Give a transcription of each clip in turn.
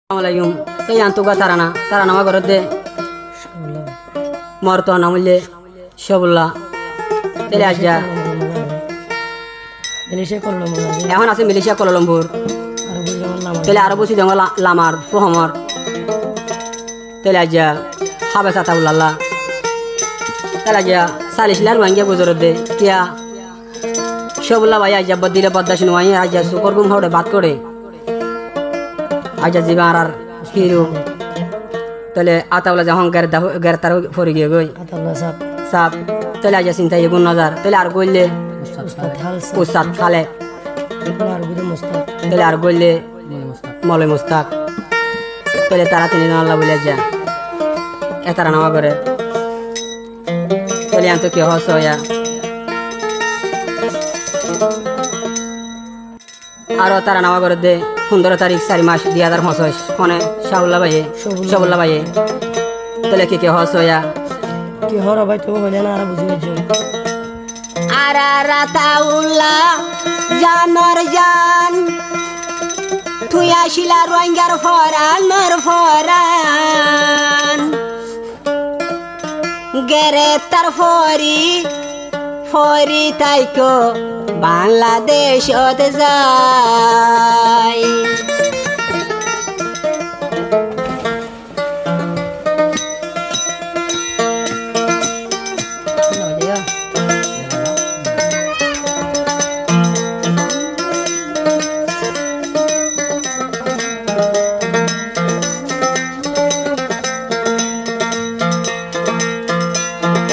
Assalamualaikum. Yang tuga tarana nama gorode. Morto namanya Syabulla. Tele aja. Yang nasi Malaysia Kuala Lumpur. Tele Arabu si jangan lamar, fuhamar. Tele aja. Habis ataulallah. Tele aja. Salis lalu angge guzorde. Kia Syabulla bayar aja badile badashin wanya aja syukur gum hode bat kore. Aja zibarar hiru tele atawla jahon gertar fori ge goy atawla sab tele aja sinta yegun nazar tele ar golle ustad khale tele ar golle mole mustaq tele tara tini Allah bole aja etara nawa gore tele anto ki hoso ya aro tara nawa gore de 15 তারিখ 4 মাস 2025 ফোনে শাবুল্লাহ ভাই তলে কি হস হয়া কি হরা ভাই তো বলে না আর বুঝিয়েছো আরা রাতাউল্লাহ জানর জান তুই আসিলা রোহিঙ্গার ফরান গেরে তার ফরি তাইকো বাংলাদেশ ওতে যায়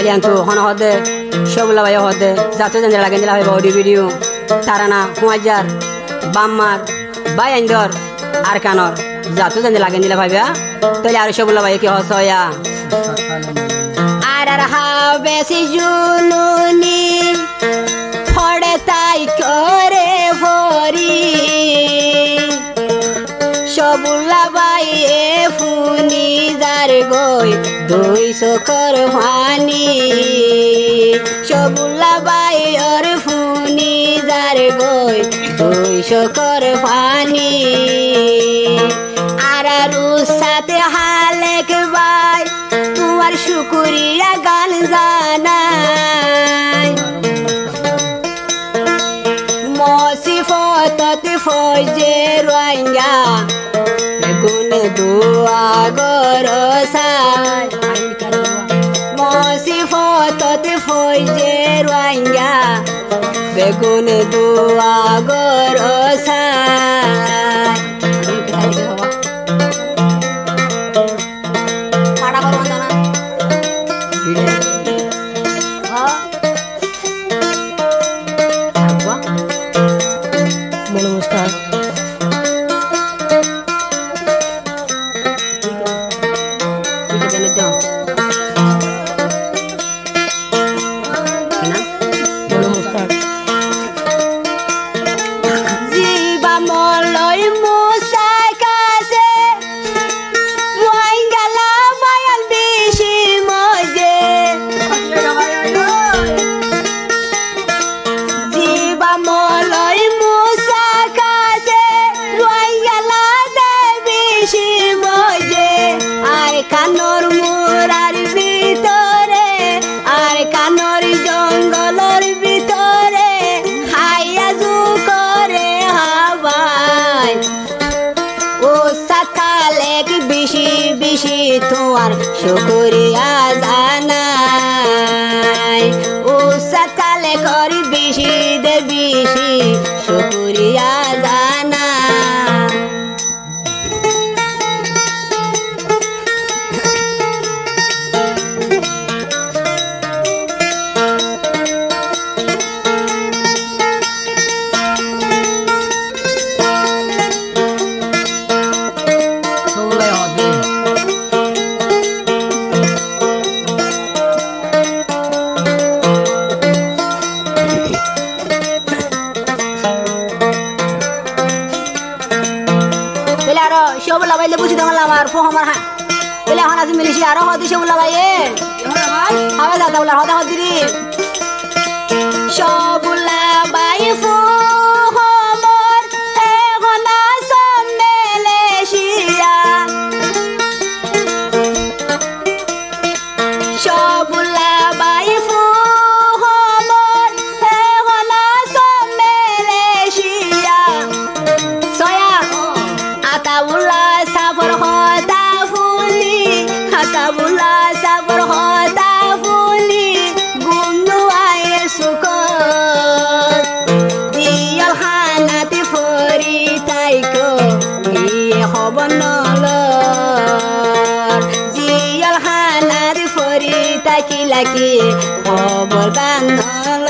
Eliantu hono hode Syabulla bayo hode jatuh jangan lagi jelah audio video tarana huajar bamar bayandor arkanor jatuh jangan lagi jelah bhaiya tole ar Syabulla bayo ki hoso ya arar habesi jununi phode tai kore fori Syabulla bayo funi dar goi 200 korfani Syabulla bayar funi dar goi 200 korfani araru sate halek bay tuar syukuriya gan zanai mosifatat foje rohingya gune dua gorosai mosifatat foje rohingya begun dua gorosai pada korban কানর মোরার ভিতরে আর কানর জঙ্গলের ভিতরে হাইয়াজু করে হাওয়াই ও সাতালেক বেশি তোমার শুকরিয়া জানাই ও সাতালে করি বেশি শুকরিয়া জানাই Syabulla bayi lebu sudah ngelamar, fuhamar ha. Beli hana si Malaysia, roh hati Syabulla bayi. Apa dah tahu lah, hati diri. Syabulla bayi fuhamar, hona sam Malaysia. নলর Ziaul হানার ফরি তাকি লাগি খবর গানল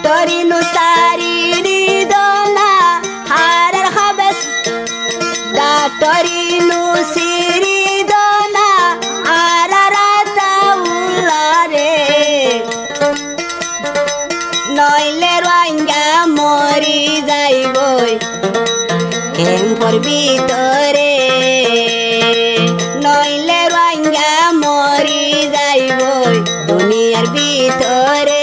Torino sariri dona harar habes da torino siri dona ararata ulare noile roanga mori jaiboi kempor bitore noile roanga mori jaiboi duniyar bitore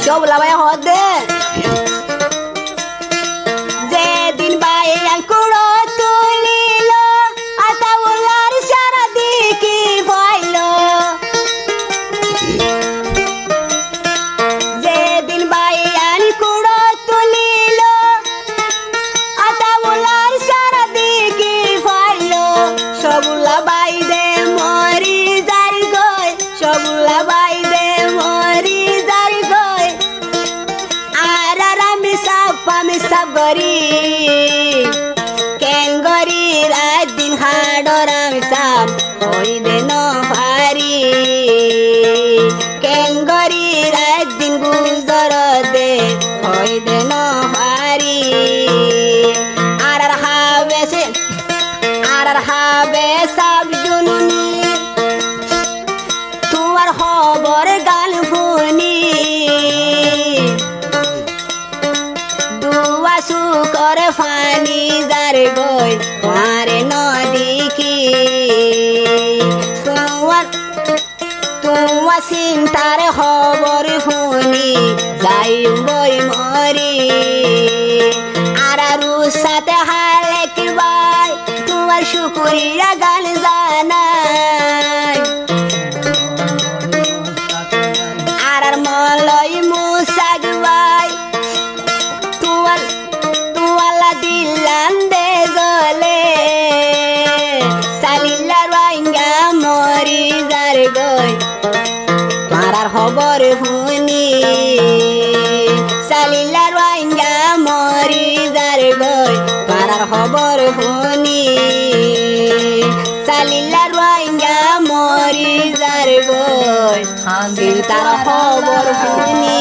Shobla bay hode Zedin bay ankuro tulilo Atawular sharadiki boilo Zedin bay ankuro tulilo Atawular sharadiki boilo Shobla bay de mori zari goy Shobla bay de mori zari goy Misab gori ken gori radin hadora misab hoy de no fari ken gori radin guzaro de hoy de no fari arar habe sab jununi tuar hobor gal funi করে funny যার গই মারে নদী কি তোমার চিন্তার খবর শুনি যাই বই মরি আর সাথে হালে কিবাই তোমার শুকুরিয়া গান জানাই আর মলই মুসাগবাই dilande gole salilla roinga mori jar goy marar khobor huni salilla roinga mori jar goy marar khobor huni salilla roinga mori jar goy handir tar khobor huni